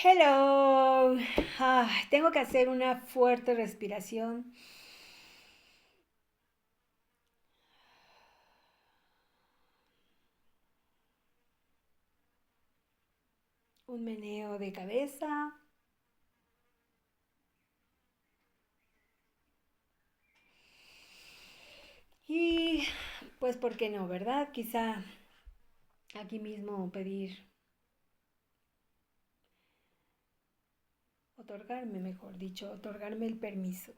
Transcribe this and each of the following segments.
Hello. Tengo que hacer una fuerte respiración, un meneo de cabeza y pues, ¿por qué no, verdad? Quizá aquí mismo pedir, otorgarme, mejor dicho, otorgarme el permiso,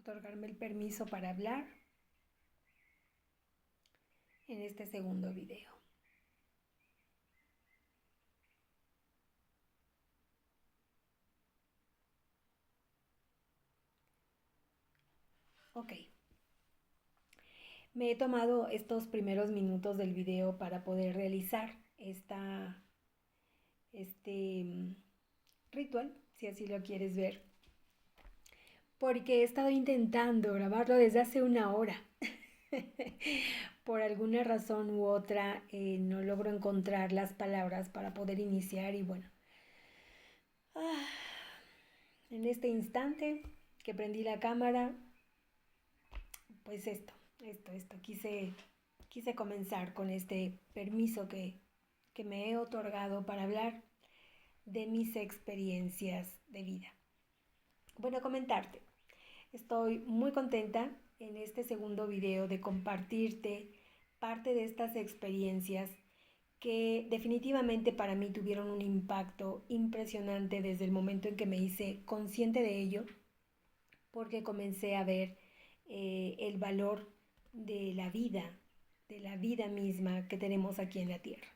otorgarme el permiso para hablar en este segundo video. Ok, me he tomado estos primeros minutos del video para poder realizar este ritual, si así lo quieres ver, porque he estado intentando grabarlo desde hace una hora. Por alguna razón u otra no logro encontrar las palabras para poder iniciar y bueno, ah, en este instante que prendí la cámara, pues quise comenzar con este permiso que me he otorgado para hablar de mis experiencias de vida. Bueno, comentarte. Estoy muy contenta en este segundo video de compartirte parte de estas experiencias que definitivamente para mí tuvieron un impacto impresionante desde el momento en que me hice consciente de ello, porque comencé a ver el valor de la vida misma que tenemos aquí en la Tierra.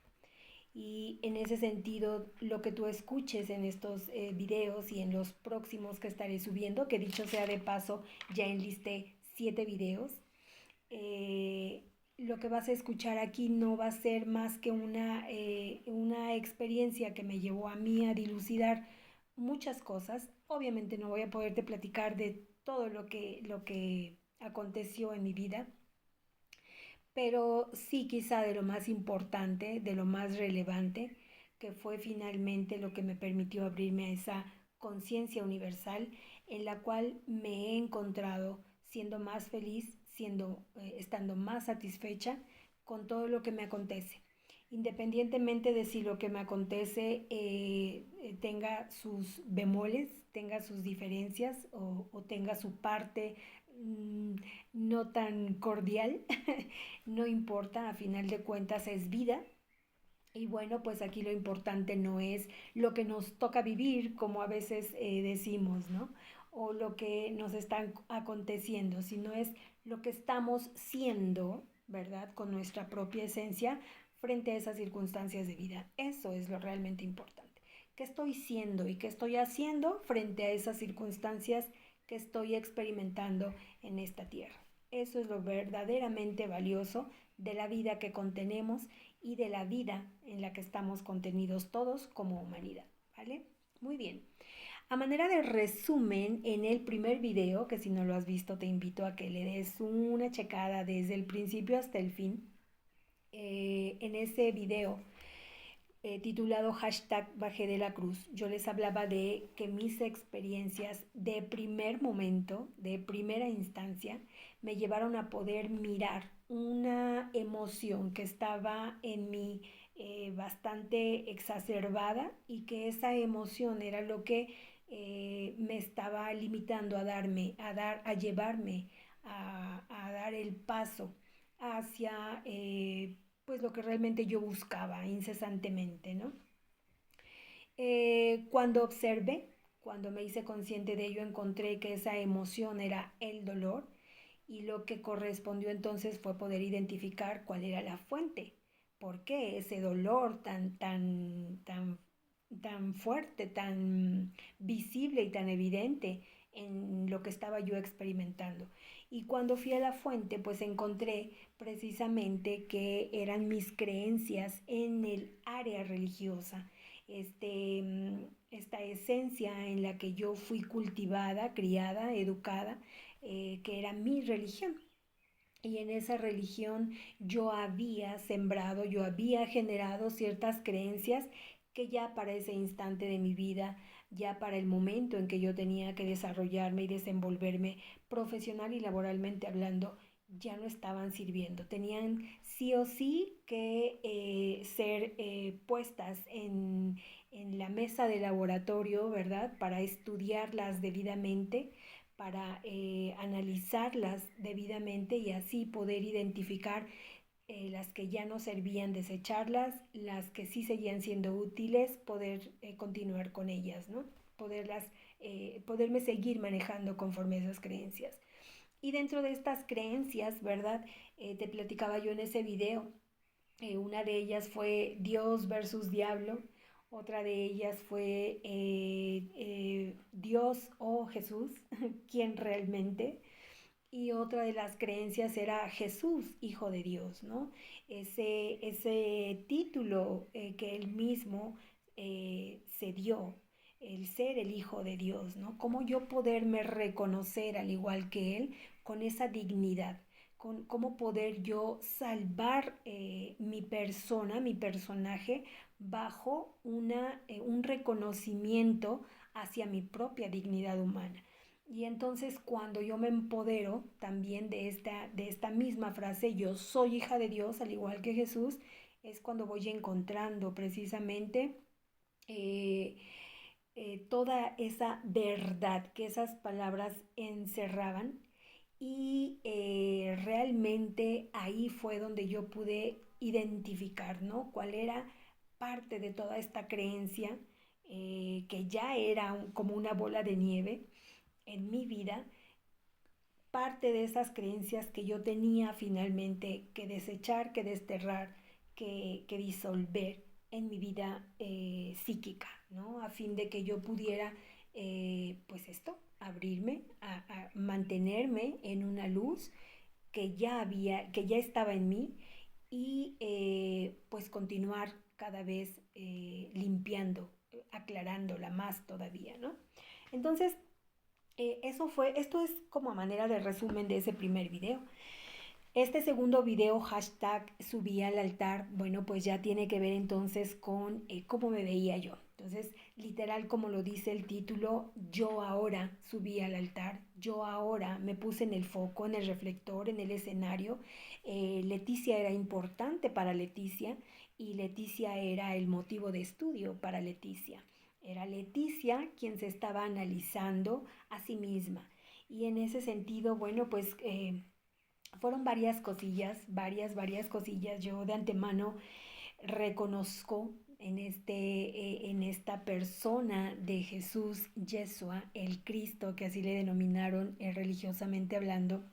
Y en ese sentido, lo que tú escuches en estos videos y en los próximos que estaré subiendo, que dicho sea de paso, ya enlisté 7 videos, eh, lo que vas a escuchar aquí no va a ser más que una experiencia que me llevó a mí a dilucidar muchas cosas. Obviamente no voy a poderte platicar de todo lo que aconteció en mi vida, pero sí quizá de lo más importante, de lo más relevante, que fue finalmente lo que me permitió abrirme a esa conciencia universal en la cual me he encontrado siendo más feliz, estando más satisfecha con todo lo que me acontece. Independientemente de si lo que me acontece tenga sus bemoles, tenga sus diferencias o tenga su parte mmm, no tan cordial, no importa, a final de cuentas es vida. Y bueno, pues aquí lo importante no es lo que nos toca vivir, como a veces decimos, ¿no? O lo que nos está aconteciendo, sino es lo que estamos siendo, ¿verdad? Con nuestra propia esencia frente a esas circunstancias de vida. Eso es lo realmente importante. ¿Qué estoy siendo y qué estoy haciendo frente a esas circunstancias que estoy experimentando en esta tierra? Eso es lo verdaderamente valioso de la vida que contenemos y de la vida en la que estamos contenidos todos como humanidad, ¿vale? Muy bien. A manera de resumen, en el primer video, que si no lo has visto te invito a que le des una checada desde el principio hasta el fin, en ese video titulado hashtag Bajé de la Cruz, yo les hablaba de que mis experiencias de primer momento, de primera instancia, me llevaron a poder mirar una emoción que estaba en mí bastante exacerbada y que esa emoción era lo que me estaba limitando a llevarme a dar el paso hacia pues lo que realmente yo buscaba incesantemente, ¿no? Cuando me hice consciente de ello, encontré que esa emoción era el dolor y lo que correspondió entonces fue poder identificar cuál era la fuente. ¿Por qué ese dolor tan fuerte, tan visible y tan evidente en lo que estaba yo experimentando? Y cuando fui a la fuente, pues encontré precisamente que eran mis creencias en el área religiosa, esta esencia en la que yo fui cultivada, criada, educada, que era mi religión. Y en esa religión yo había sembrado, yo había generado ciertas creencias que ya para ese instante de mi vida, ya para el momento en que yo tenía que desarrollarme y desenvolverme profesional y laboralmente hablando, ya no estaban sirviendo. Tenían sí o sí que ser puestas en la mesa de laboratorio, ¿verdad? Para estudiarlas debidamente, para analizarlas debidamente y así poder identificar las que ya no servían, desecharlas, las que sí seguían siendo útiles, poder continuar con ellas, ¿no? Poderme seguir manejando conforme a esas creencias. Y dentro de estas creencias, ¿verdad? Te platicaba yo en ese video, una de ellas fue Dios versus diablo, otra de ellas fue Dios o Jesús, quién realmente, y otra de las creencias era Jesús, hijo de Dios, ¿no? Ese título que él mismo se dio, el ser el hijo de Dios, ¿no? Cómo yo poderme reconocer al igual que él con esa dignidad, con cómo poder yo salvar mi persona, mi personaje, bajo un reconocimiento hacia mi propia dignidad humana. Y entonces cuando yo me empodero también de esta misma frase, yo soy hija de Dios, al igual que Jesús, es cuando voy encontrando precisamente eh, toda esa verdad que esas palabras encerraban y realmente ahí fue donde yo pude identificar, ¿no? Cuál era parte de toda esta creencia que ya era como una bola de nieve en mi vida, parte de esas creencias que yo tenía finalmente que desechar, que desterrar, que disolver en mi vida psíquica, ¿no? A fin de que yo pudiera, pues esto, abrirme, a mantenerme en una luz que ya estaba en mí y pues continuar cada vez limpiando, aclarándola más todavía, ¿no? Entonces, esto es como a manera de resumen de ese primer video. Este segundo video, hashtag subí al altar, bueno, pues ya tiene que ver entonces con cómo me veía yo. Entonces, literal como lo dice el título, yo ahora subí al altar, yo ahora me puse en el foco, en el reflector, en el escenario. Leticia era importante para Leticia y Leticia era el motivo de estudio para Leticia. Era Leticia quien se estaba analizando a sí misma. Y en ese sentido, bueno, pues fueron varias cosillas, varias cosillas. Yo de antemano reconozco en esta persona de Jesús, Yeshua, el Cristo, que así le denominaron religiosamente hablando.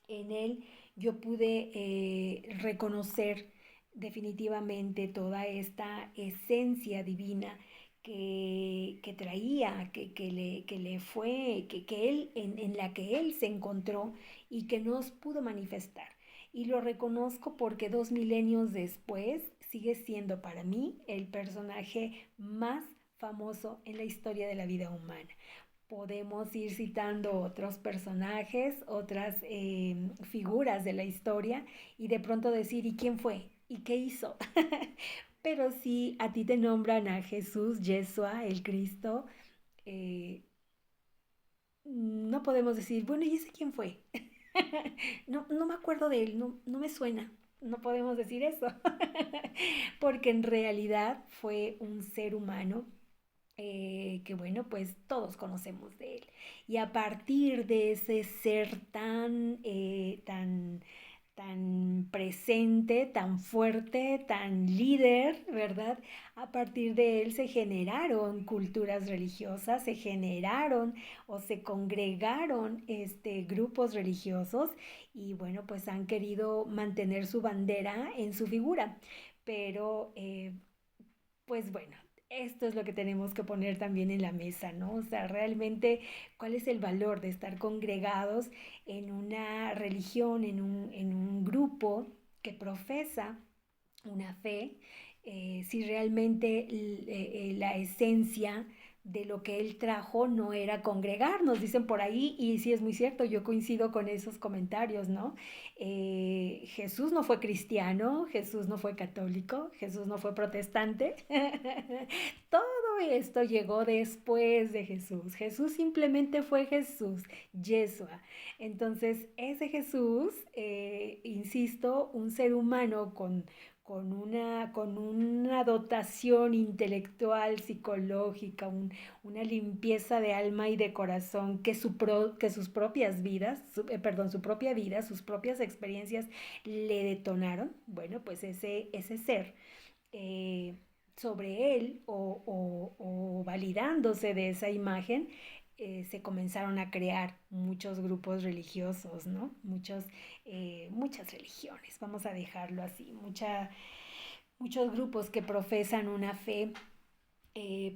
En él yo pude reconocer definitivamente toda esta esencia divina que traía, que le fue, que él, en la que él se encontró y que nos pudo manifestar. Y lo reconozco porque 2 milenios después sigue siendo para mí el personaje más famoso en la historia de la vida humana. Podemos ir citando otros personajes, otras figuras de la historia y de pronto decir, ¿y quién fue? ¿Y qué hizo? Pero si a ti te nombran a Jesús, Yeshua, el Cristo, eh, no podemos decir, bueno, ¿y ese quién fue? No me acuerdo de él, no me suena. No podemos decir eso, porque en realidad fue un ser humano que bueno, pues todos conocemos de él. Y a partir de ese ser tan presente, tan fuerte, tan líder, ¿verdad? A partir de él se generaron culturas religiosas, se generaron o se congregaron grupos religiosos y bueno, pues han querido mantener su bandera en su figura. Pero pues bueno, esto es lo que tenemos que poner también en la mesa, ¿no? O sea, realmente, ¿cuál es el valor de estar congregados en una religión, en un grupo que profesa una fe si realmente la esencia de lo que él trajo no era congregar, nos dicen por ahí, y sí es muy cierto, yo coincido con esos comentarios, ¿no? Jesús no fue cristiano, Jesús no fue católico, Jesús no fue protestante, todo esto llegó después de Jesús, Jesús simplemente fue Jesús, Yeshua. Entonces, ese Jesús, insisto, un ser humano con una dotación intelectual, psicológica, una limpieza de alma y de corazón que sus propias vidas, su propia vida, sus propias experiencias le detonaron. Bueno, pues ese ser eh, sobre él o validándose de esa imagen, se comenzaron a crear muchos grupos religiosos, ¿no? Muchas religiones, vamos a dejarlo así, muchos grupos que profesan una fe,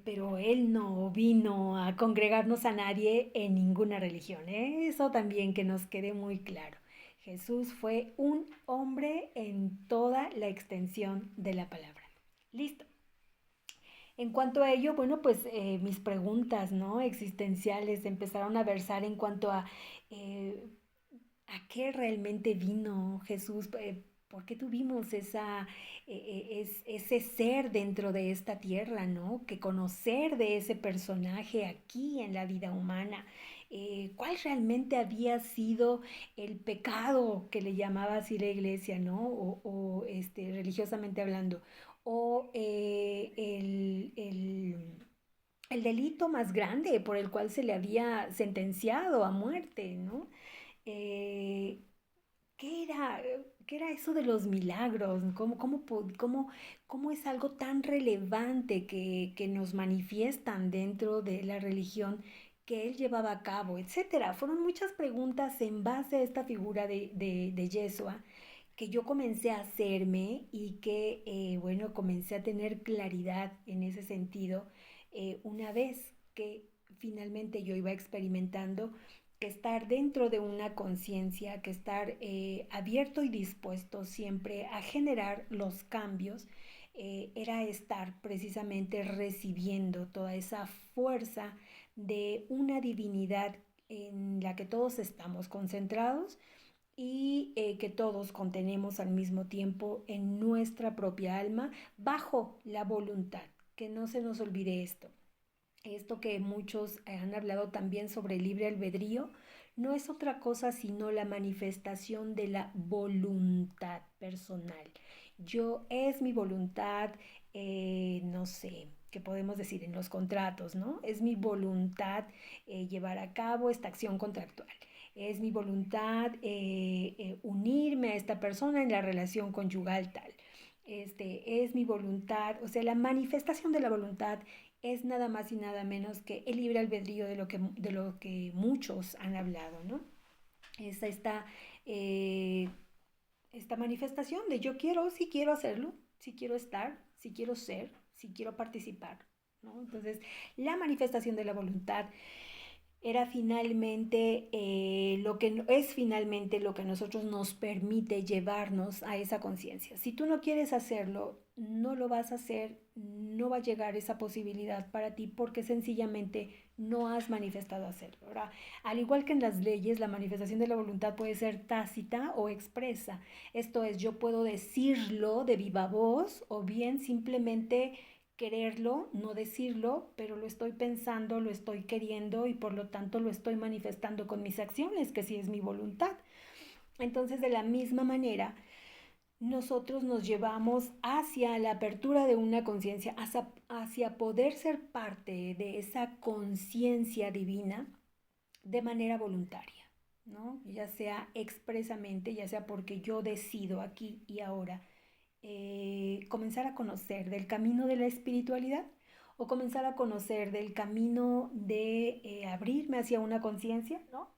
pero él no vino a congregarnos a nadie en ninguna religión, ¿eh? Eso también que nos quede muy claro. Jesús fue un hombre en toda la extensión de la palabra. Listo. En cuanto a ello, bueno, pues mis preguntas, ¿no? Existenciales empezaron a versar en cuanto eh, a qué realmente vino Jesús, por qué tuvimos ese ser dentro de esta tierra, ¿no? Que conocer de ese personaje aquí en la vida humana. ¿Cuál realmente había sido el pecado que le llamaba así la iglesia, ¿no? Religiosamente hablando. O el delito más grande por el cual se le había sentenciado a muerte, ¿no? Eh, ¿qué era, ¿Qué era eso de los milagros? ¿Cómo es algo tan relevante que nos manifiestan dentro de la religión que él llevaba a cabo, etcétera? Fueron muchas preguntas en base a esta figura de Yeshua que yo comencé a hacerme y que, bueno, comencé a tener claridad en ese sentido una vez que finalmente yo iba experimentando que estar dentro de una conciencia, que estar abierto y dispuesto siempre a generar los cambios, era estar precisamente recibiendo toda esa fuerza de una divinidad en la que todos estamos concentrados y que todos contenemos al mismo tiempo en nuestra propia alma bajo la voluntad. Que no se nos olvide esto que muchos han hablado también sobre el libre albedrío, no es otra cosa sino la manifestación de la voluntad personal. Yo es mi voluntad, no sé, ¿qué podemos decir en los contratos, no? Es mi voluntad llevar a cabo esta acción contractual. Es mi voluntad unirme a esta persona en la relación conyugal tal. Es mi voluntad, o sea, la manifestación de la voluntad es nada más y nada menos que el libre albedrío de lo que muchos han hablado, ¿no? Es eh, esta manifestación de yo quiero, si quiero hacerlo, si quiero estar, si quiero ser, si quiero participar, ¿no? Entonces, la manifestación de la voluntad era finalmente lo que es finalmente lo que a nosotros nos permite llevarnos a esa conciencia. Si tú no quieres hacerlo, no lo vas a hacer, no va a llegar esa posibilidad para ti porque sencillamente no has manifestado hacerlo. Ahora, al igual que en las leyes, la manifestación de la voluntad puede ser tácita o expresa. Esto es, yo puedo decirlo de viva voz o bien simplemente quererlo, no decirlo, pero lo estoy pensando, lo estoy queriendo y por lo tanto lo estoy manifestando con mis acciones, que sí es mi voluntad. Entonces, de la misma manera, nosotros nos llevamos hacia la apertura de una conciencia, hacia poder ser parte de esa conciencia divina de manera voluntaria, ¿no? Ya sea expresamente, ya sea porque yo decido aquí y ahora comenzar a conocer del camino de la espiritualidad o comenzar a conocer del camino de abrirme hacia una conciencia, ¿no?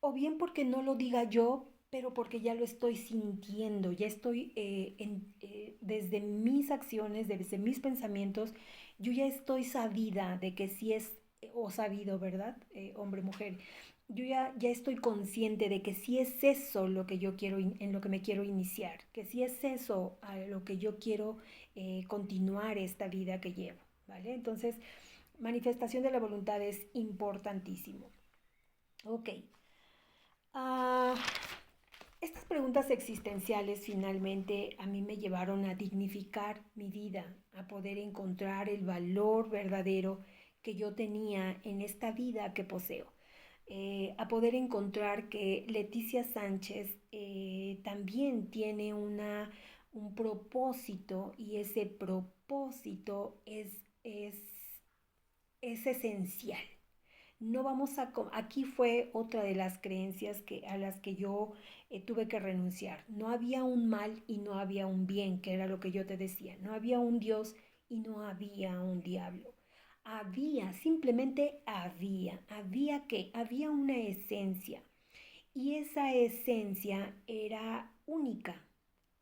O bien porque no lo diga yo, pero porque ya lo estoy sintiendo, ya estoy desde mis acciones, desde mis pensamientos, yo ya estoy sabida de que sí es, o sabido, ¿verdad? Hombre, mujer, ya estoy consciente de que si es eso lo que yo quiero, en lo que me quiero iniciar, que si es eso a lo que yo quiero continuar esta vida que llevo, ¿vale? Entonces, manifestación de la voluntad es importantísimo. Ok. Ah, estas preguntas existenciales finalmente a mí me llevaron a dignificar mi vida, a poder encontrar el valor verdadero que yo tenía en esta vida que poseo. A poder encontrar que Leticia Sánchez también tiene un propósito y ese propósito es esencial. No vamos a... Aquí fue otra de las creencias a las que yo tuve que renunciar. No había un mal y no había un bien, que era lo que yo te decía. No había un Dios y no había un diablo. Había, simplemente había una esencia. Y esa esencia era única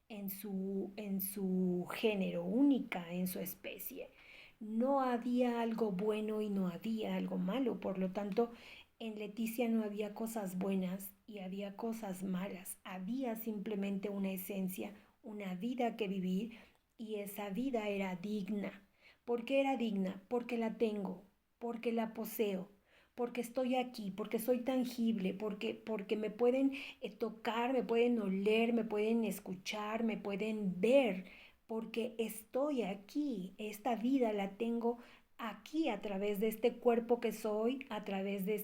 en su género, única en su especie. No había algo bueno y no había algo malo, por lo tanto, en Leticia no había cosas buenas y había cosas malas, había simplemente una esencia, una vida que vivir y esa vida era digna. ¿Por qué era digna? Porque la tengo, porque la poseo, porque estoy aquí, porque soy tangible, porque me pueden tocar, me pueden oler, me pueden escuchar, me pueden ver, porque estoy aquí, esta vida la tengo aquí a través de este cuerpo que soy, a través de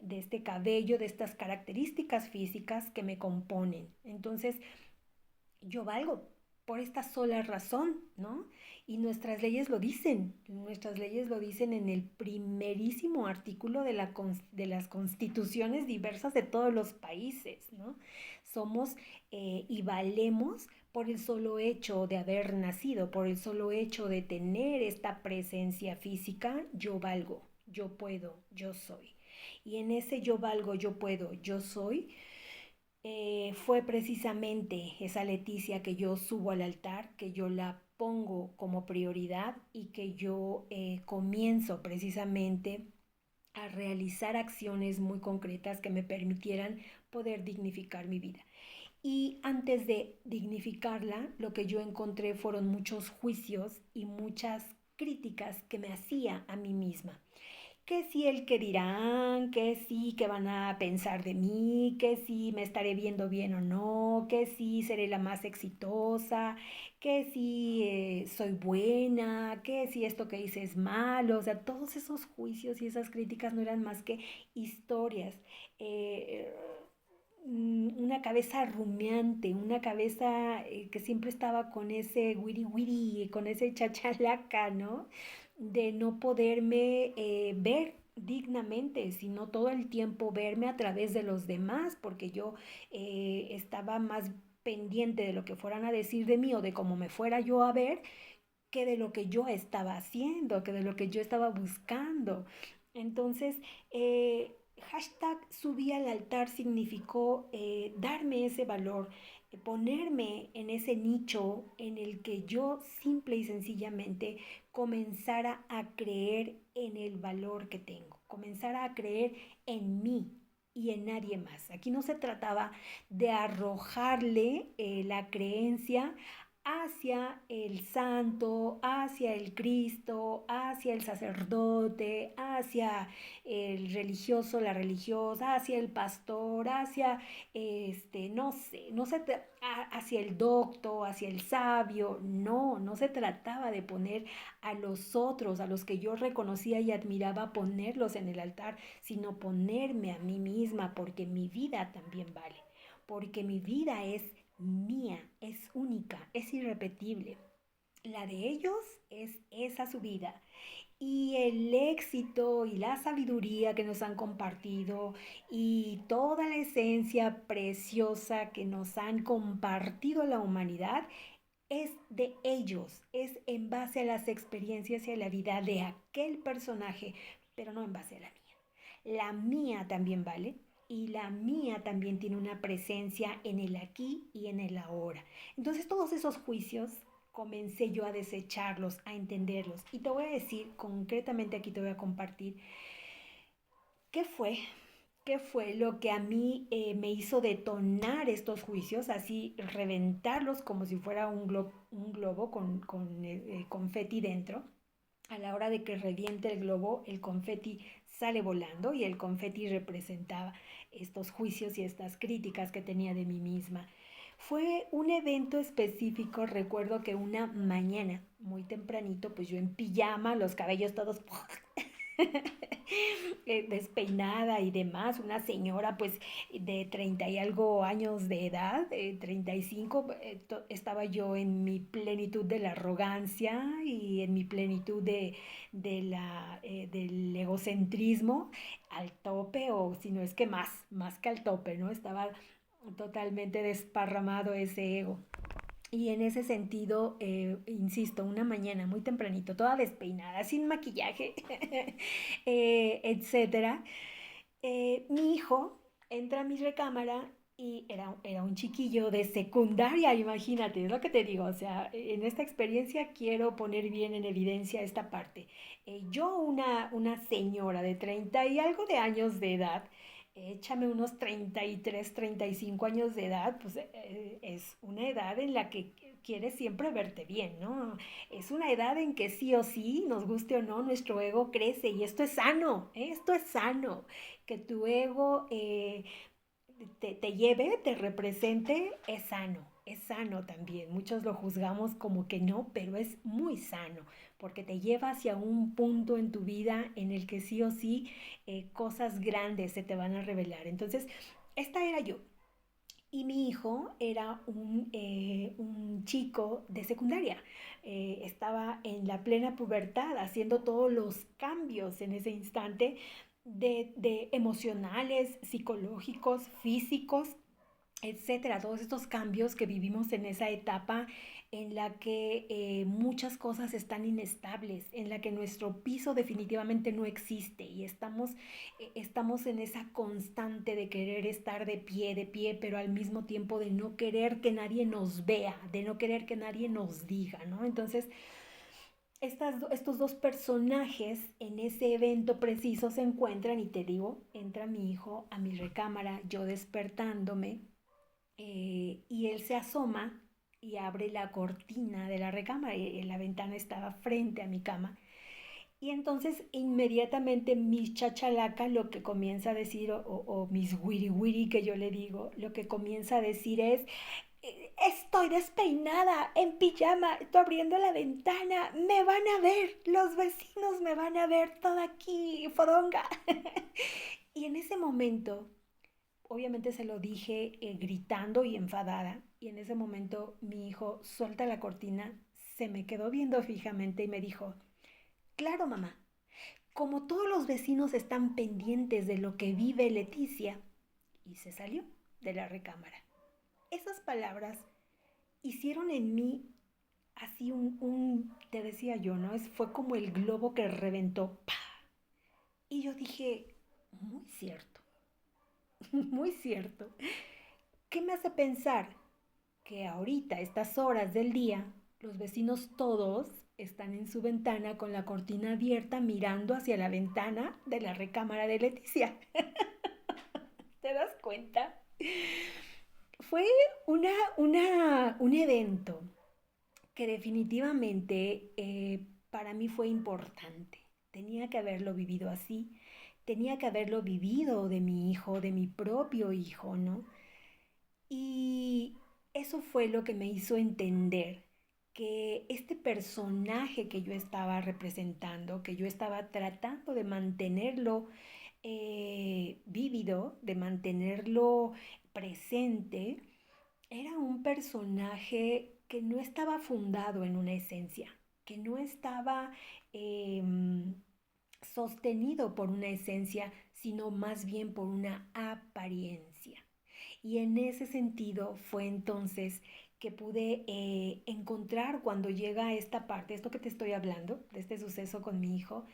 este cabello, de estas características físicas que me componen. Entonces, yo valgo por esta sola razón, ¿no? Y nuestras leyes lo dicen en el primerísimo artículo de las constituciones diversas de todos los países, ¿no? Somos y valemos por el solo hecho de haber nacido, por el solo hecho de tener esta presencia física, yo valgo, yo puedo, yo soy. Y en ese yo valgo, yo puedo, yo soy, fue precisamente esa Leticia que yo subo al altar, que yo la pongo como prioridad y que yo comienzo precisamente a realizar acciones muy concretas que me permitieran poder dignificar mi vida. Y antes de dignificarla, lo que yo encontré fueron muchos juicios y muchas críticas que me hacía a mí misma, que si el que dirán, que sí, que van a pensar de mí, que si me estaré viendo bien o no, que si seré la más exitosa, que si soy buena, que si esto que hice es malo, o sea, todos esos juicios y esas críticas no eran más que historias. Eh, una cabeza rumiante, una cabeza que siempre estaba con ese wiri wiri, con ese chachalaca, ¿no? De no poderme ver dignamente, sino todo el tiempo verme a través de los demás, porque yo estaba más pendiente de lo que fueran a decir de mí o de cómo me fuera yo a ver, que de lo que yo estaba haciendo, que de lo que yo estaba buscando. Entonces, hashtag subí al altar significó darme ese valor, ponerme en ese nicho en el que yo simple y sencillamente comenzara a creer en el valor que tengo, comenzara a creer en mí y en nadie más. Aquí no se trataba de arrojarle la creencia hacia el santo, hacia el Cristo, hacia el sacerdote, hacia el religioso, la religiosa, hacia el pastor, hacia no sé, hacia el docto, hacia el sabio. No, no se trataba de poner a los otros, a los que yo reconocía y admiraba, ponerlos en el altar, sino ponerme a mí misma, porque mi vida también vale, porque mi vida es mía, es única, es irrepetible. La de ellos es esa su vida. Y el éxito y la sabiduría que nos han compartido y toda la esencia preciosa que nos han compartido la humanidad es de ellos, es en base a las experiencias y a la vida de aquel personaje, pero no en base a la mía. La mía también vale y la mía también tiene una presencia en el aquí y en el ahora. Entonces todos esos juicios comencé yo a desecharlos, a entenderlos. Y te voy a decir, concretamente aquí te voy a compartir qué fue ¿Qué fue lo que a mí me hizo detonar estos juicios, así reventarlos como si fuera un globo con confeti dentro? A la hora de que reviente el globo, el confeti sale volando y el confeti representaba estos juicios y estas críticas que tenía de mí misma. Fue un evento específico, recuerdo que una mañana, muy tempranito, pues yo en pijama, los cabellos todos despeinada y demás, una señora pues de 30 y algo años de edad, 35, estaba yo en mi plenitud de la arrogancia y en mi plenitud del egocentrismo al tope, o si no es que más que al tope, ¿no? Estaba totalmente desparramado ese ego. Y en ese sentido, insisto, una mañana muy tempranito, toda despeinada, sin maquillaje, etcétera, mi hijo entra a mi recámara y era un chiquillo de secundaria, imagínate, es lo que te digo, o sea, en esta experiencia quiero poner bien en evidencia esta parte. Yo, una señora de 30 y algo de años de edad, échame unos 33, 35 años de edad, pues es una edad en la que quieres siempre verte bien, ¿no? Es una edad en que sí o sí, nos guste o no, nuestro ego crece y esto es sano, ¿eh? Esto es sano, que tu ego te lleve, te represente, es sano también. Muchos lo juzgamos como que no, pero es muy sano, porque te lleva hacia un punto en tu vida en el que sí o sí cosas grandes se te van a revelar. Entonces, esta era yo. Y mi hijo era un chico de secundaria. Estaba en la plena pubertad, haciendo todos los cambios en ese instante de emocionales, psicológicos, físicos, etcétera, todos estos cambios que vivimos en esa etapa en la que muchas cosas están inestables, en la que nuestro piso definitivamente no existe y estamos en esa constante de querer estar de pie, pero al mismo tiempo de no querer que nadie nos vea, de no querer que nadie nos diga, ¿no? Entonces, estos dos personajes en ese evento preciso se encuentran y te digo, entra mi hijo a mi recámara, yo despertándome, y él se asoma y abre la cortina de la recámara y la ventana estaba frente a mi cama. Y entonces inmediatamente mi chachalaca lo que comienza a decir, o mis wiri wiri que yo le digo, lo que comienza a decir es, estoy despeinada, en pijama, estoy abriendo la ventana, me van a ver, los vecinos me van a ver toda aquí, fodonga. Y en ese momento, obviamente se lo dije gritando y enfadada, y en ese momento mi hijo suelta la cortina, se me quedó viendo fijamente y me dijo, claro mamá, como todos los vecinos están pendientes de lo que vive Leticia, y se salió de la recámara. Esas palabras hicieron en mí así te decía yo, ¿no? Fue como el globo que reventó, ¡pah! Y yo dije, muy cierto, muy cierto. ¿Qué me hace pensar? Que ahorita, a estas horas del día, los vecinos todos están en su ventana con la cortina abierta mirando hacia la ventana de la recámara de Leticia. ¿Te das cuenta? Fue un evento que definitivamente para mí fue importante. Tenía que haberlo vivido así, tenía que haberlo vivido de mi hijo, de mi propio hijo, ¿no? Y eso fue lo que me hizo entender que este personaje que yo estaba representando, que yo estaba tratando de mantenerlo vívido, de mantenerlo presente, era un personaje que no estaba fundado en una esencia, que no estaba eh, sostenido por una esencia, sino más bien por una apariencia. Y en ese sentido fue entonces que pude encontrar cuando llega esta parte, esto que te estoy hablando, de este suceso con mi hijo,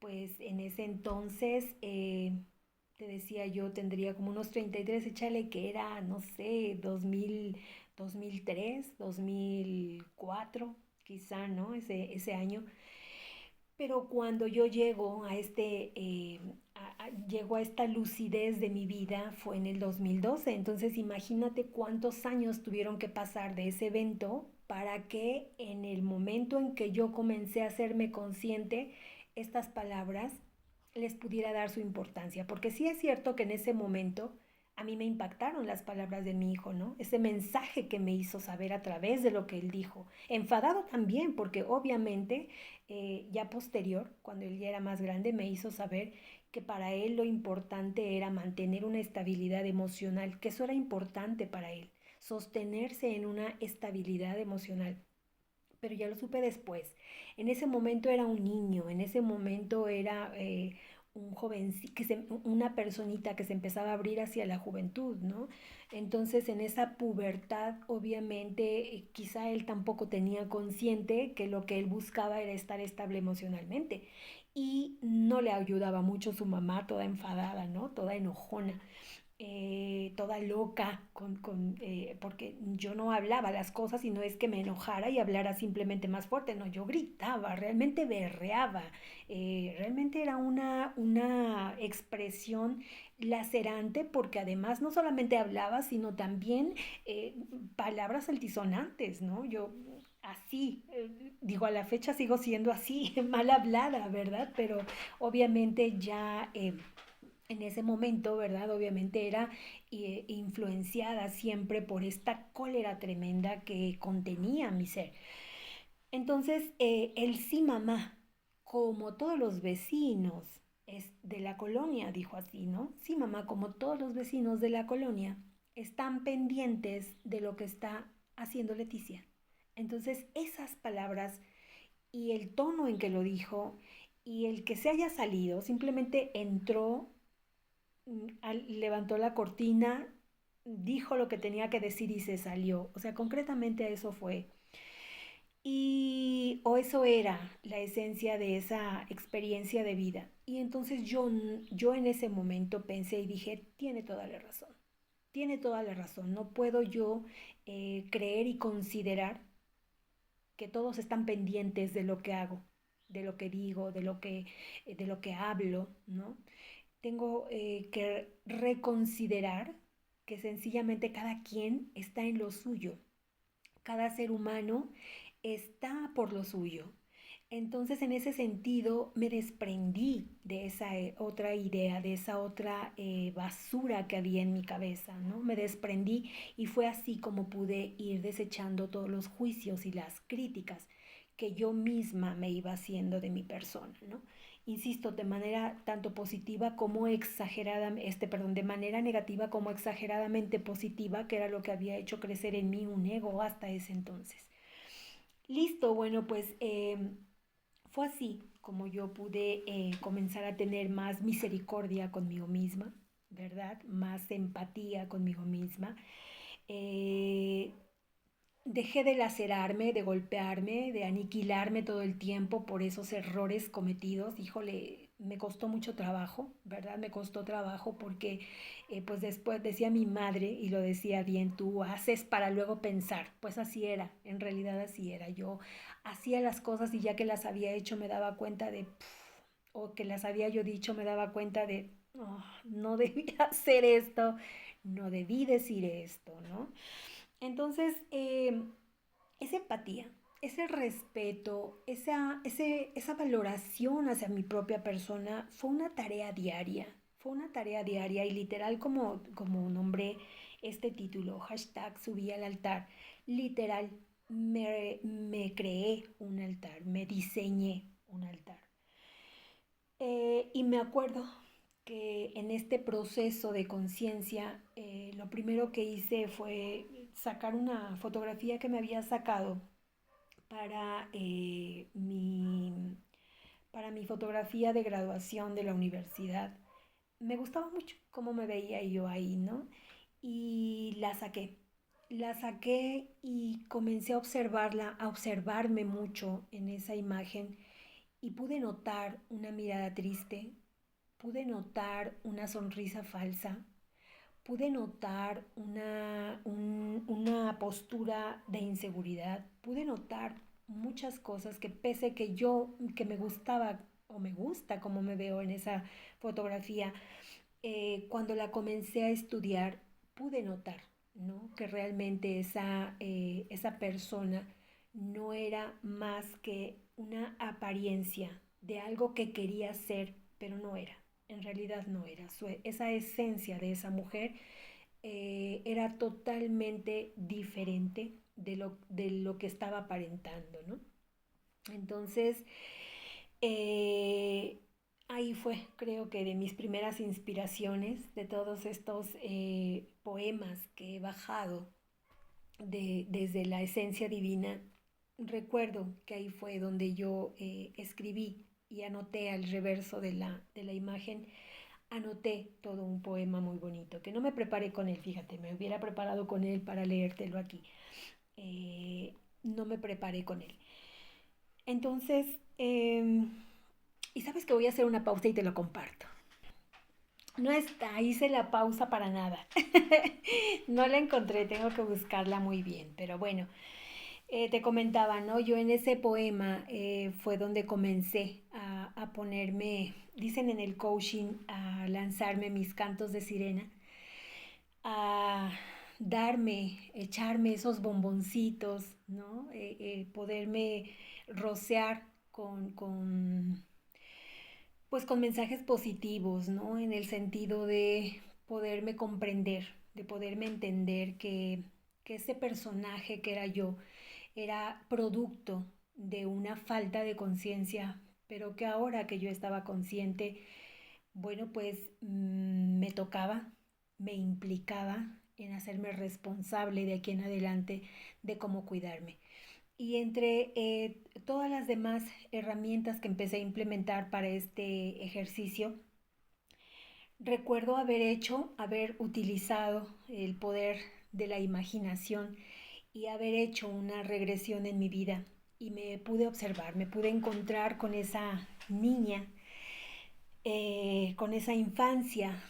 pues en ese entonces, te decía yo, tendría como unos 33, échale que era, no sé, 2003, 2004, quizá, ¿no? Ese año. Pero cuando yo llego llegó a esta lucidez de mi vida fue en el 2012. Entonces imagínate cuántos años tuvieron que pasar de ese evento para que en el momento en que yo comencé a hacerme consciente, estas palabras les pudiera dar su importancia. Porque sí es cierto que en ese momento a mí me impactaron las palabras de mi hijo, ¿no? Ese mensaje que me hizo saber a través de lo que él dijo. Enfadado también, porque obviamente ya posterior, cuando él ya era más grande, me hizo saber que para él lo importante era mantener una estabilidad emocional, que eso era importante para él, sostenerse en una estabilidad emocional. Pero ya lo supe después. En ese momento era un niño, en ese momento era un joven, una personita que se empezaba a abrir hacia la juventud, ¿no? Entonces en esa pubertad, obviamente, quizá él tampoco tenía consciente que lo que él buscaba era estar estable emocionalmente. Y no le ayudaba mucho su mamá, toda enfadada, ¿no? Toda enojona, toda loca, porque yo no hablaba las cosas y no es que me enojara y hablara simplemente más fuerte, no, yo gritaba, realmente berreaba, realmente era una expresión lacerante porque además no solamente hablaba, sino también palabras altisonantes, ¿no? Yo así, digo, a la fecha sigo siendo así, mal hablada, ¿verdad? Pero obviamente ya en ese momento, ¿verdad? Obviamente era influenciada siempre por esta cólera tremenda que contenía mi ser. Entonces, el sí mamá, como todos los vecinos es de la colonia, dijo así, ¿no? Sí mamá, como todos los vecinos de la colonia, están pendientes de lo que está haciendo Leticia. Entonces, esas palabras y el tono en que lo dijo y el que se haya salido, simplemente entró, levantó la cortina, dijo lo que tenía que decir y se salió. O sea, concretamente eso fue. Y, o eso era la esencia de esa experiencia de vida. Y entonces yo en ese momento pensé y dije, tiene toda la razón. Tiene toda la razón. No puedo yo creer y considerar que todos están pendientes de lo que hago, de lo que digo, de lo que hablo, ¿no? Tengo que reconsiderar que sencillamente cada quien está en lo suyo, cada ser humano está por lo suyo. Entonces, en ese sentido, me desprendí de esa otra idea, de esa otra basura que había en mi cabeza, ¿no? Me desprendí y fue así como pude ir desechando todos los juicios y las críticas que yo misma me iba haciendo de mi persona, ¿no? Insisto, de manera tanto positiva como exagerada, perdón, de manera negativa como exageradamente positiva, que era lo que había hecho crecer en mí un ego hasta ese entonces. Listo, bueno, pues fue así como yo pude comenzar a tener más misericordia conmigo misma, ¿verdad? Más empatía conmigo misma. Eh, Dejé de lacerarme, de golpearme, de aniquilarme todo el tiempo por esos errores cometidos. Híjole, me costó mucho trabajo, ¿verdad? Me costó trabajo porque, pues después decía mi madre, y lo decía bien, tú haces para luego pensar. Pues así era, en realidad así era. Yo hacía las cosas y ya que las había hecho me daba cuenta de, o que las había yo dicho, me daba cuenta de, oh, no debí hacer esto, no debí decir esto, ¿no? Entonces, esa empatía, ese respeto, esa valoración hacia mi propia persona fue una tarea diaria. Fue una tarea diaria y literal como nombré este título, hashtag subí al altar. Literal, me creé un altar, me diseñé un altar. Y me acuerdo que en este proceso de conciencia, lo primero que hice fue sacar una fotografía que me había sacado para, para mi fotografía de graduación de la universidad. Me gustaba mucho cómo me veía yo ahí, ¿no? Y la saqué. La saqué y comencé a observarla, a observarme mucho en esa imagen y pude notar una mirada triste, pude notar una sonrisa falsa, pude notar una postura de inseguridad, pude notar muchas cosas que pese que yo, que me gustaba o me gusta cómo me veo en esa fotografía. Cuando la comencé a estudiar, pude notar, ¿no? Que realmente esa persona no era más que una apariencia de algo que quería ser, pero no era. En realidad no era. Esa esencia de esa mujer era totalmente diferente de lo que estaba aparentando, ¿no? Entonces, eh, ahí fue, creo que de mis primeras inspiraciones, de todos estos poemas que he bajado desde la esencia divina. Recuerdo que ahí fue donde yo escribí y anoté al reverso de la imagen, anoté todo un poema muy bonito, que no me preparé con él, fíjate, me hubiera preparado con él para leértelo aquí. No me preparé con él. Entonces, y sabes que voy a hacer una pausa y te lo comparto. No está, hice la pausa para nada. No la encontré, tengo que buscarla muy bien. Pero bueno, te comentaba, ¿no? Yo en ese poema fue donde comencé a ponerme, dicen en el coaching, a lanzarme mis cantos de sirena, a echarme esos bomboncitos, ¿no? Poderme rociar pues con mensajes positivos, ¿no? En el sentido de poderme comprender, de poderme entender que ese personaje que era yo era producto de una falta de conciencia, pero que ahora que yo estaba consciente, bueno, pues me tocaba, me implicaba en hacerme responsable de aquí en adelante de cómo cuidarme. Y entre todas las demás herramientas que empecé a implementar para este ejercicio, recuerdo haber utilizado el poder de la imaginación y haber hecho una regresión en mi vida. Y me pude observar, me pude encontrar con esa niña, con esa infancia.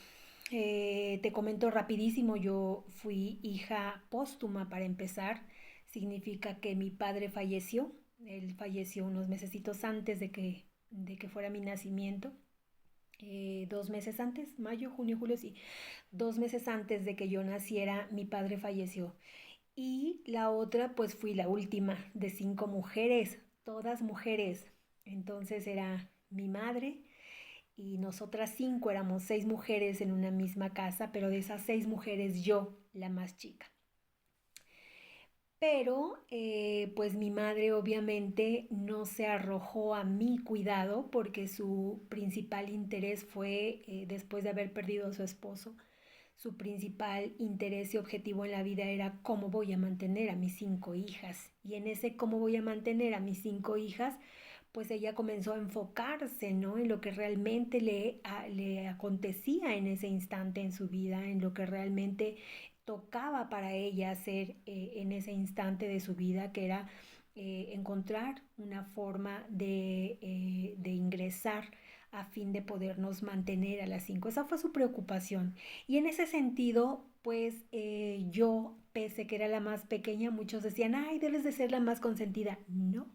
Te comento rapidísimo, yo fui hija póstuma para empezar. Significa que mi padre falleció. Él falleció unos mesecitos antes de que fuera mi nacimiento. 2 meses antes, mayo, junio, julio, sí. 2 meses antes de que yo naciera, mi padre falleció. Y la otra, pues fui la última de 5 mujeres, todas mujeres. Entonces era mi madre, y nosotras 5 éramos 6 mujeres en una misma casa, pero de esas 6 mujeres yo, la más chica. Pero pues mi madre obviamente no se arrojó a mi cuidado porque su principal interés fue, después de haber perdido a su esposo, su principal interés y objetivo en la vida era cómo voy a mantener a mis 5 hijas. Y en ese cómo voy a mantener a mis 5 hijas, pues ella comenzó a enfocarse, ¿no? En lo que realmente le acontecía en ese instante en su vida, en lo que realmente tocaba para ella hacer en ese instante de su vida, que era encontrar una forma de ingresar a fin de podernos mantener a las 5. Esa fue su preocupación. Y en ese sentido, pues yo, pese que era la más pequeña, muchos decían, ay, debes de ser la más consentida. No,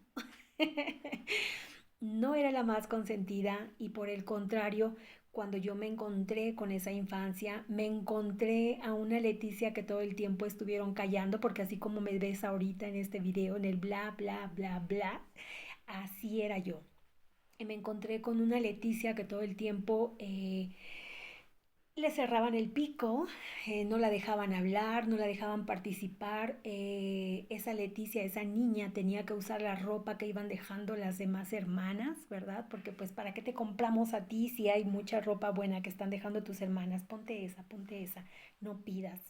no era la más consentida, y por el contrario, cuando yo me encontré con esa infancia, me encontré a una Leticia que todo el tiempo estuvieron callando, porque así como me ves ahorita en este video, en el bla, bla, bla, bla, así era yo. Y me encontré con una Leticia que todo el tiempo le cerraban el pico, no la dejaban hablar, no la dejaban participar. Esa Leticia, esa niña, tenía que usar la ropa que iban dejando las demás hermanas, ¿verdad? Porque pues, ¿para qué te compramos a ti si hay mucha ropa buena que están dejando tus hermanas? Ponte esa, no pidas.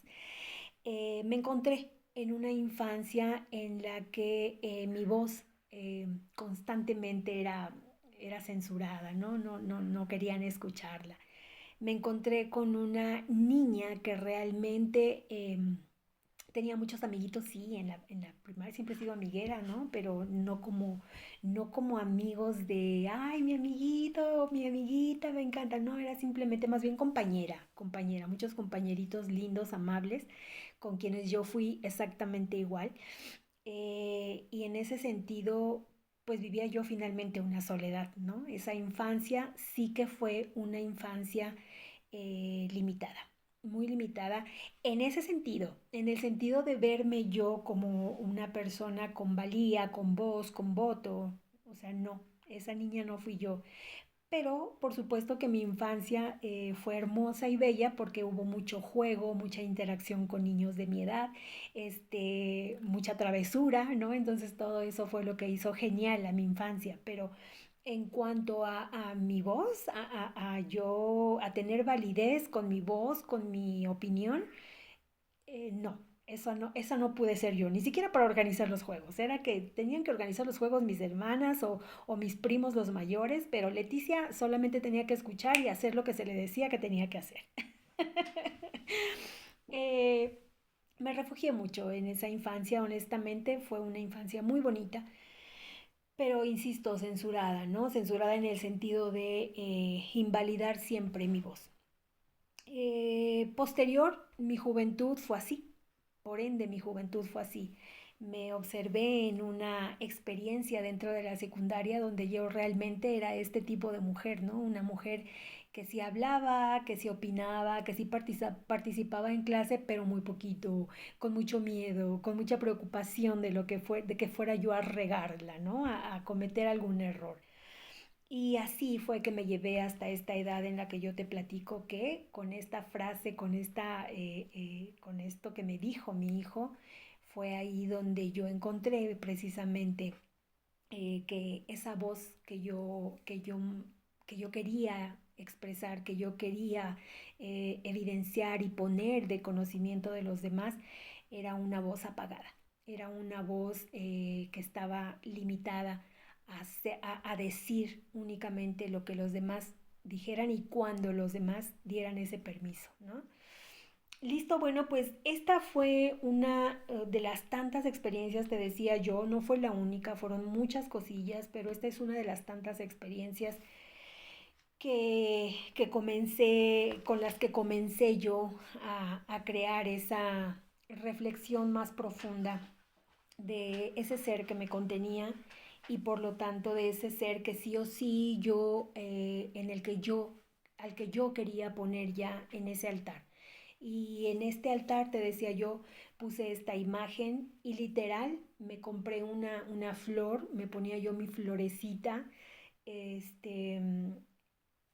Me encontré en una infancia en la que mi voz constantemente era censurada, ¿no? No querían escucharla. Me encontré con una niña que realmente tenía muchos amiguitos, sí, en la primaria siempre he sido amiguera, ¿no? Pero no como amigos de, ay, mi amiguito, mi amiguita, me encanta. No, era simplemente más bien compañera, muchos compañeritos lindos, amables, con quienes yo fui exactamente igual. Y en ese sentido, pues vivía yo finalmente una soledad, ¿no? Esa infancia sí que fue una infancia limitada, muy limitada en ese sentido, en el sentido de verme yo como una persona con valía, con voz, con voto. O sea, no, esa niña no fui yo. Pero por supuesto que mi infancia fue hermosa y bella porque hubo mucho juego, mucha interacción con niños de mi edad, mucha travesura, ¿no? Entonces todo eso fue lo que hizo genial a mi infancia. Pero en cuanto a mi voz, a tener validez con mi voz, con mi opinión, no, eso no pude ser yo, ni siquiera para organizar los juegos. Era que tenían que organizar los juegos mis hermanas o mis primos los mayores, pero Leticia solamente tenía que escuchar y hacer lo que se le decía que tenía que hacer. Eh, Me refugié mucho en esa infancia, honestamente, fue una infancia muy bonita, pero insisto, censurada, ¿no? Censurada en el sentido de invalidar siempre mi voz. Posterior, mi juventud fue así, por ende mi juventud fue así. Me observé en una experiencia dentro de la secundaria donde yo realmente era este tipo de mujer, ¿no? Una mujer que sí hablaba, que sí opinaba, que sí participaba en clase, pero muy poquito, con mucho miedo, con mucha preocupación de lo que fue, de que fuera yo a regarla, ¿no? A cometer algún error. Y así fue que me llevé hasta esta edad en la que yo te platico que con esta frase, con esto que me dijo mi hijo, fue ahí donde yo encontré precisamente que esa voz que yo quería expresar, que yo quería evidenciar y poner de conocimiento de los demás, era una voz apagada, era una voz que estaba limitada a decir únicamente lo que los demás dijeran y cuando los demás dieran ese permiso, ¿no? Listo, bueno, pues esta fue una de las tantas experiencias, te decía yo, no fue la única, fueron muchas cosillas, pero esta es una de las tantas experiencias que comencé, con las que comencé yo a crear esa reflexión más profunda de ese ser que me contenía y por lo tanto de ese ser que sí o sí yo, al que yo quería poner ya en ese altar. Y en este altar, te decía yo, puse esta imagen y literal me compré una flor, me ponía yo mi florecita, este,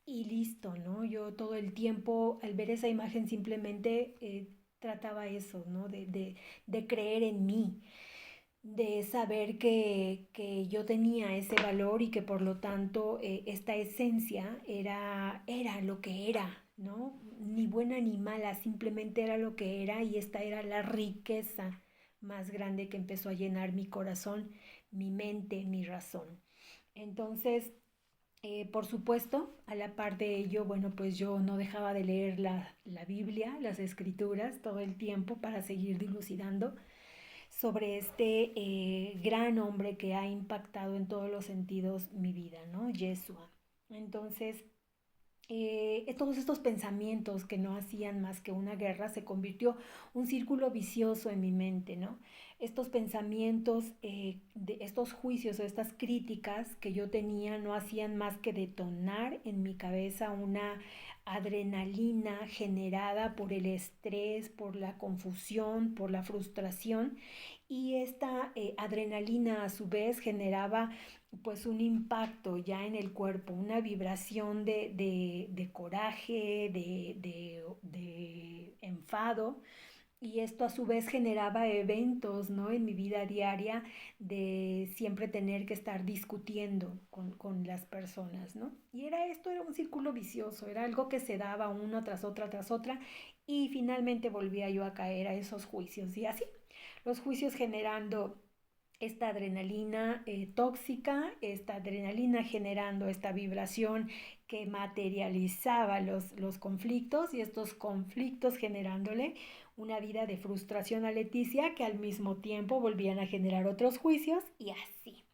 y listo, ¿no? Yo todo el tiempo al ver esa imagen simplemente trataba eso, ¿no? De creer en mí, de saber que yo tenía ese valor y que por lo tanto esta esencia era lo que era, ¿no? Ni buena ni mala, simplemente era lo que era y esta era la riqueza más grande que empezó a llenar mi corazón, mi mente, mi razón. Entonces, por supuesto, a la par de ello, bueno, pues yo no dejaba de leer la Biblia, las escrituras, todo el tiempo para seguir dilucidando sobre este gran hombre que ha impactado en todos los sentidos mi vida, ¿no? Yeshua. Entonces, todos estos pensamientos que no hacían más que una guerra se convirtió un círculo vicioso en mi mente, ¿no? Estos pensamientos, estos juicios o estas críticas que yo tenía no hacían más que detonar en mi cabeza una adrenalina generada por el estrés, por la confusión, por la frustración y esta adrenalina a su vez generaba pues un impacto ya en el cuerpo, una vibración de coraje, de enfado, y esto a su vez generaba eventos, ¿no? En mi vida diaria de siempre tener que estar discutiendo con las personas, ¿no? Y esto era un círculo vicioso, era algo que se daba una tras otra, y finalmente volvía yo a caer a esos juicios, y así, los juicios generando esta adrenalina tóxica, esta adrenalina generando esta vibración que materializaba los conflictos y estos conflictos generándole una vida de frustración a Leticia que al mismo tiempo volvían a generar otros juicios y así,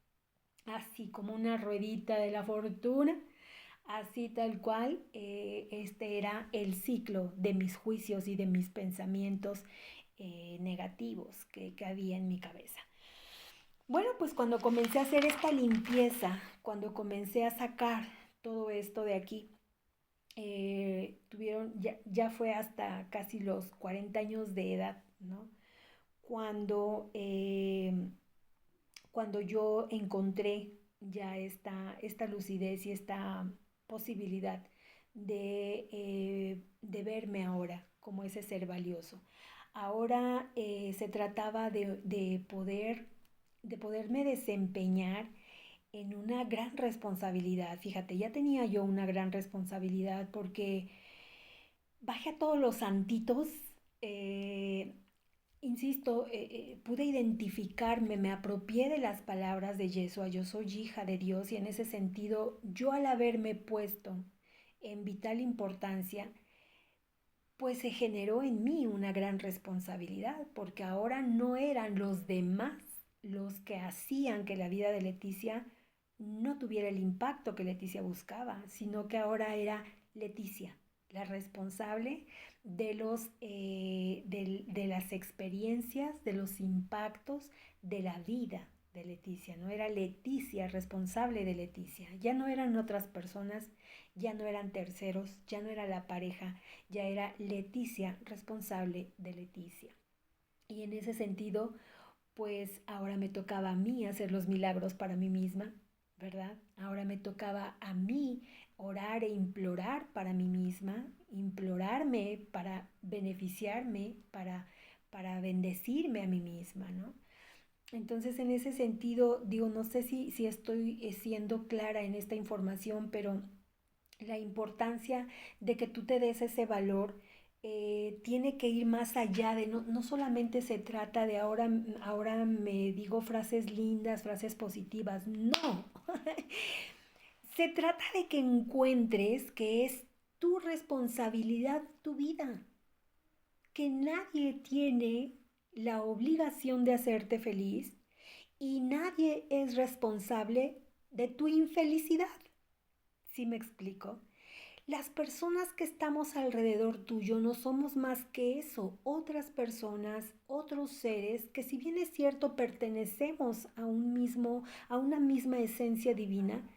así como una ruedita de la fortuna, así tal cual, este era el ciclo de mis juicios y de mis pensamientos negativos que había en mi cabeza. Bueno, pues cuando comencé a hacer esta limpieza, cuando comencé a sacar todo esto de aquí, ya fue hasta casi los 40 años de edad, ¿no? Cuando, cuando yo encontré ya esta lucidez y esta posibilidad de verme ahora como ese ser valioso. Ahora se trataba de poderme desempeñar en una gran responsabilidad. Fíjate, ya tenía yo una gran responsabilidad porque bajé a todos los santitos, eh, insisto, pude identificarme, me apropié de las palabras de Yeshua, yo soy hija de Dios y en ese sentido, yo al haberme puesto en vital importancia, pues se generó en mí una gran responsabilidad, porque ahora no eran los demás los que hacían que la vida de Leticia no tuviera el impacto que Leticia buscaba, sino que ahora era Leticia, la responsable de las experiencias, de los impactos de la vida de Leticia, no era Leticia responsable de Leticia, ya no eran otras personas, ya no eran terceros, ya no era la pareja, ya era Leticia responsable de Leticia. Y en ese sentido, pues ahora me tocaba a mí hacer los milagros para mí misma, ¿verdad? Ahora me tocaba a mí orar e implorar para mí misma, implorarme para beneficiarme, para bendecirme a mí misma, ¿no? Entonces, en ese sentido, digo, no sé si estoy siendo clara en esta información, pero la importancia de que tú te des ese valor tiene que ir más allá de, no solamente se trata de ahora me digo frases lindas, frases positivas, no. Se trata de que encuentres que es tu responsabilidad tu vida, que nadie tiene la obligación de hacerte feliz y nadie es responsable de tu infelicidad. ¿Sí me explico? Las personas que estamos alrededor tuyo no somos más que eso, otras personas, otros seres que si bien es cierto pertenecemos a una misma esencia divina,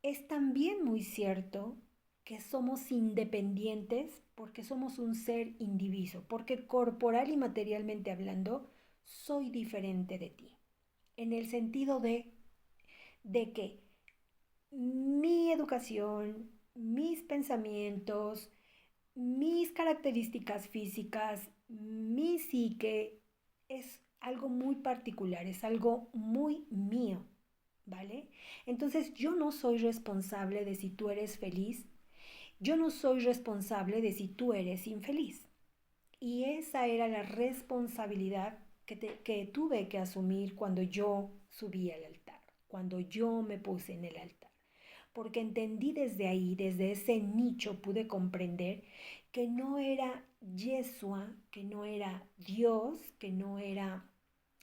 es también muy cierto que somos independientes porque somos un ser indiviso, porque corporal y materialmente hablando, soy diferente de ti. En el sentido de que mi educación, mis pensamientos, mis características físicas, mi psique es algo muy particular, es algo muy mío, ¿vale? Entonces yo no soy responsable de si tú eres feliz, yo no soy responsable de si tú eres infeliz. Y esa era la responsabilidad que tuve que asumir cuando yo subí al altar, cuando yo me puse en el altar. Porque entendí desde ahí, desde ese nicho, pude comprender que no era Yeshua, que no era Dios, que no era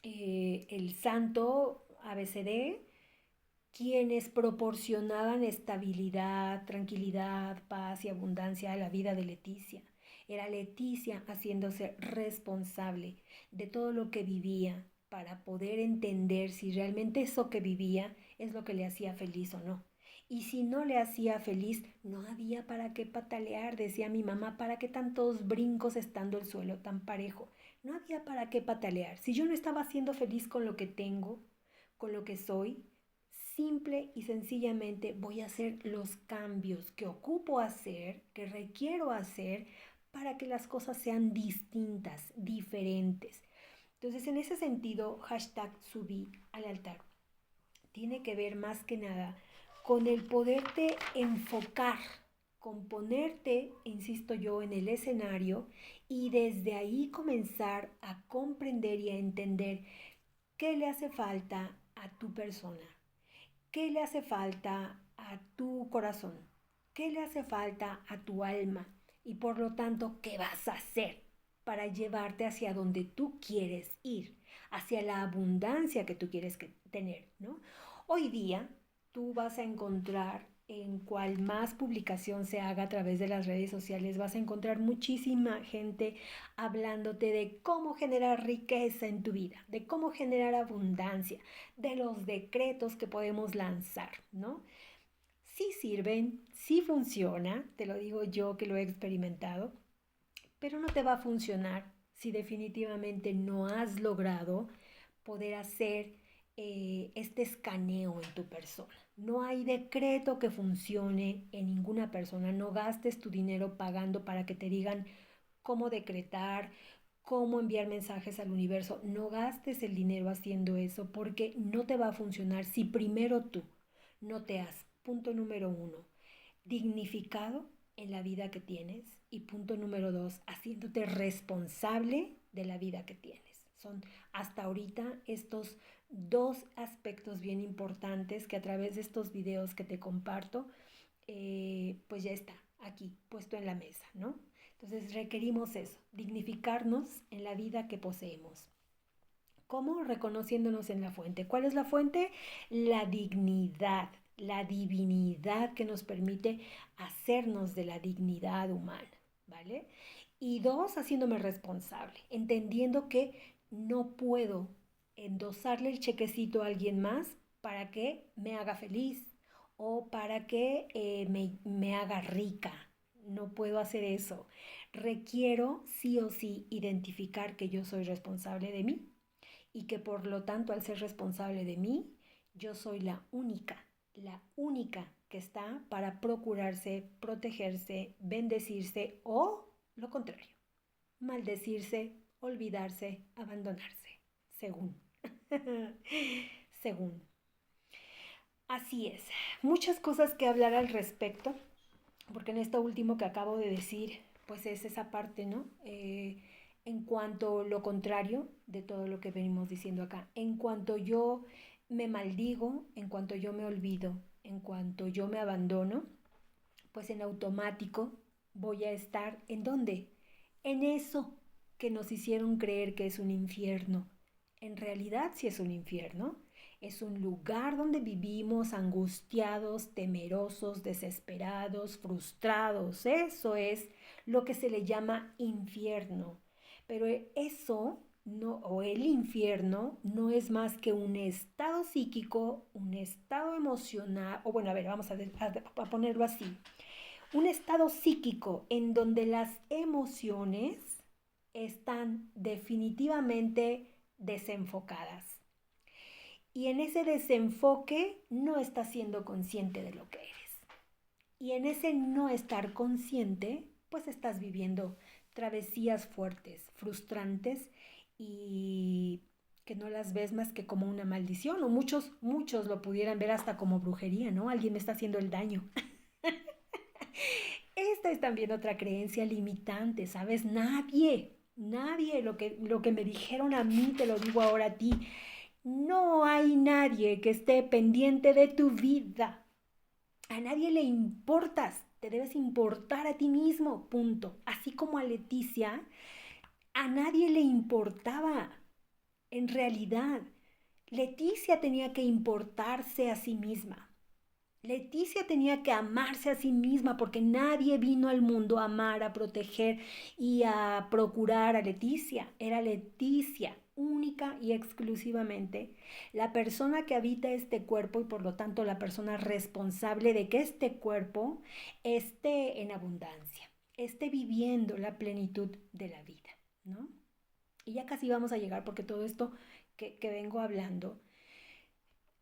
el santo ABCD, quienes proporcionaban estabilidad, tranquilidad, paz y abundancia a la vida de Leticia. Era Leticia haciéndose responsable de todo lo que vivía para poder entender si realmente eso que vivía es lo que le hacía feliz o no. Y si no le hacía feliz, no había para qué patalear, decía mi mamá, para qué tantos brincos estando el suelo tan parejo. No había para qué patalear. Si yo no estaba siendo feliz con lo que tengo, con lo que soy, simple y sencillamente voy a hacer los cambios que ocupo hacer, que requiero hacer para que las cosas sean distintas, diferentes. Entonces, en ese sentido, hashtag subí al altar tiene que ver más que nada con el poderte enfocar, con ponerte, insisto yo, en el escenario y desde ahí comenzar a comprender y a entender qué le hace falta a tu persona, qué le hace falta a tu corazón, qué le hace falta a tu alma y por lo tanto, qué vas a hacer para llevarte hacia donde tú quieres ir, hacia la abundancia que tú quieres tener, ¿no? Hoy día tú vas a encontrar en cual más publicación se haga a través de las redes sociales, vas a encontrar muchísima gente hablándote de cómo generar riqueza en tu vida, de cómo generar abundancia, de los decretos que podemos lanzar, ¿no? Sí sirven, sí funciona, te lo digo yo que lo he experimentado, pero no te va a funcionar si definitivamente no has logrado poder hacer este escaneo en tu persona. No hay decreto que funcione en ninguna persona. No gastes tu dinero pagando para que te digan cómo decretar, cómo enviar mensajes al universo. No gastes el dinero haciendo eso porque no te va a funcionar si primero tú no te has, punto número uno, dignificado en la vida que tienes y punto número dos, haciéndote responsable de la vida que tienes. Son hasta ahorita estos dos aspectos bien importantes que a través de estos videos que te comparto, pues ya está aquí puesto en la mesa, ¿no? Entonces requerimos eso, dignificarnos en la vida que poseemos. ¿Cómo? Reconociéndonos en la fuente. ¿Cuál es la fuente? La dignidad, la divinidad que nos permite hacernos de la dignidad humana, ¿vale? Y dos, haciéndome responsable, entendiendo que no puedo endosarle el chequecito a alguien más para que me haga feliz o para que me haga rica. No puedo hacer eso. Requiero sí o sí identificar que yo soy responsable de mí y que por lo tanto al ser responsable de mí, yo soy la única que está para procurarse, protegerse, bendecirse o lo contrario, maldecirse, olvidarse, abandonarse, según. Según. Así es, muchas cosas que hablar al respecto, porque en esto último que acabo de decir, pues es esa parte, ¿no? En cuanto lo contrario de todo lo que venimos diciendo acá, en cuanto yo me maldigo, en cuanto yo me olvido, en cuanto yo me abandono, pues en automático voy a estar ¿en dónde? En eso que nos hicieron creer que es un infierno. En realidad sí es un infierno. Es un lugar donde vivimos angustiados, temerosos, desesperados, frustrados. Eso es lo que se le llama infierno. Pero eso no, o el infierno no es más que un estado psíquico, un estado emocional, o bueno, a ver, vamos a ponerlo así. Un estado psíquico en donde las emociones están definitivamente desenfocadas. Y en ese desenfoque no estás siendo consciente de lo que eres. Y en ese no estar consciente, pues estás viviendo travesías fuertes, frustrantes y que no las ves más que como una maldición, o muchos lo pudieran ver hasta como brujería, ¿no? Alguien me está haciendo el daño. Esta es también otra creencia limitante, ¿sabes? Nadie, lo que me dijeron a mí, te lo digo ahora a ti. No hay nadie que esté pendiente de tu vida. A nadie le importas, te debes importar a ti mismo, punto. Así como a Leticia, a nadie le importaba. En realidad, Leticia tenía que importarse a sí misma. Leticia tenía que amarse a sí misma porque nadie vino al mundo a amar, a proteger y a procurar a Leticia. Era Leticia, única y exclusivamente, la persona que habita este cuerpo y por lo tanto la persona responsable de que este cuerpo esté en abundancia, esté viviendo la plenitud de la vida, ¿no? Y ya casi vamos a llegar porque todo esto que vengo hablando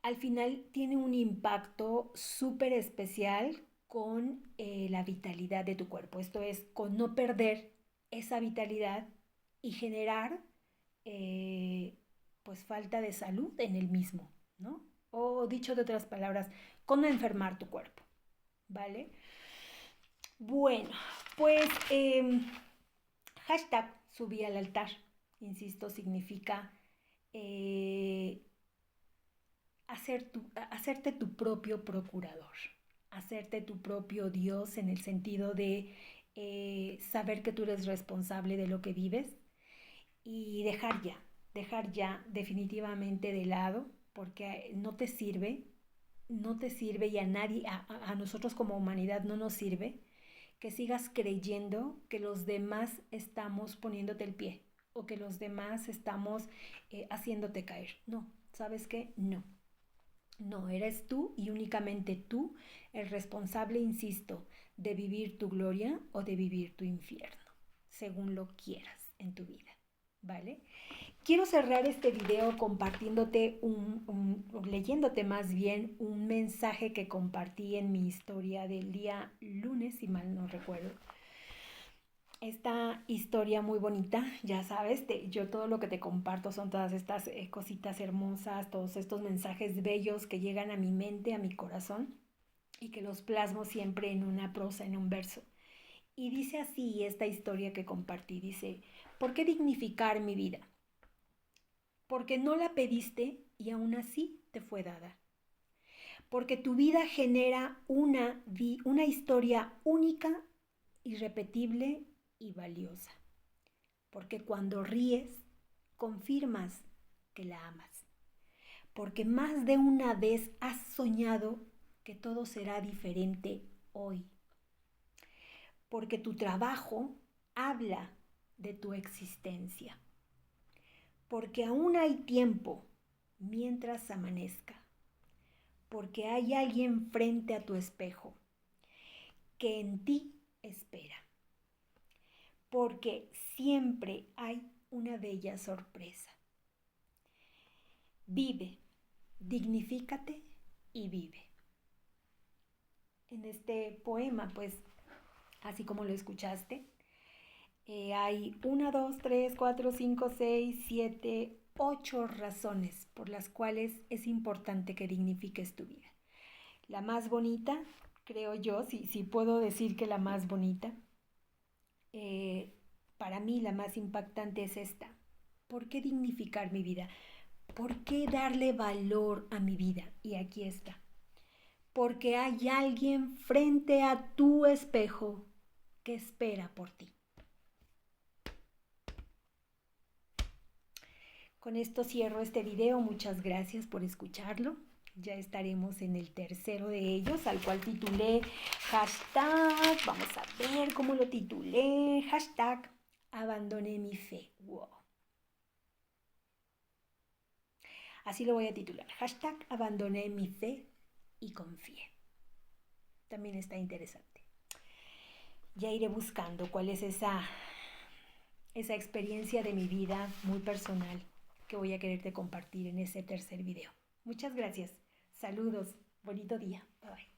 al final tiene un impacto súper especial con la vitalidad de tu cuerpo. Esto es, con no perder esa vitalidad y generar pues falta de salud en el mismo, ¿no? O dicho de otras palabras, con no enfermar tu cuerpo, ¿vale? Bueno, pues hashtag subí al altar, insisto, significa hacerte tu propio procurador, hacerte tu propio Dios en el sentido de saber que tú eres responsable de lo que vives y dejar ya definitivamente de lado, porque no te sirve, no te sirve y a nadie, a nosotros como humanidad no nos sirve, que sigas creyendo que los demás estamos poniéndote el pie o que los demás estamos haciéndote caer. No, ¿sabes qué? No. No, eres tú y únicamente tú el responsable, insisto, de vivir tu gloria o de vivir tu infierno, según lo quieras en tu vida, ¿vale? Quiero cerrar este video compartiéndote leyéndote más bien un mensaje que compartí en mi historia del día lunes, si mal no recuerdo. Esta historia muy bonita, ya sabes, yo todo lo que te comparto son todas estas cositas hermosas, todos estos mensajes bellos que llegan a mi mente, a mi corazón y que los plasmo siempre en una prosa, en un verso. Y dice así esta historia que compartí, dice, ¿por qué dignificar mi vida? Porque no la pediste y aún así te fue dada. Porque tu vida genera una historia única, irrepetible y valiosa. Porque cuando ríes, confirmas que la amas. Porque más de una vez has soñado que todo será diferente hoy. Porque tu trabajo habla de tu existencia. Porque aún hay tiempo mientras amanezca. Porque hay alguien frente a tu espejo que en ti espera. Porque siempre hay una bella sorpresa. Vive, dignifícate y vive. En este poema, pues, así como lo escuchaste, hay 1, 2, 3, 4, 5, 6, 7, 8 razones por las cuales es importante que dignifiques tu vida. La más bonita, creo yo, si puedo decir que la más bonita, para mí la más impactante es esta. ¿Por qué dignificar mi vida? ¿Por qué darle valor a mi vida? Y aquí está. Porque hay alguien frente a tu espejo que espera por ti. Con esto cierro este video. Muchas gracias por escucharlo. Ya estaremos en el tercero de ellos, al cual titulé hashtag, vamos a ver cómo lo titulé, hashtag abandoné mi fe. Wow. Así lo voy a titular, hashtag abandoné mi fe y confié. También está interesante. Ya iré buscando cuál es esa experiencia de mi vida muy personal que voy a quererte compartir en ese tercer video. Muchas gracias. Saludos. Bonito día. Bye bye.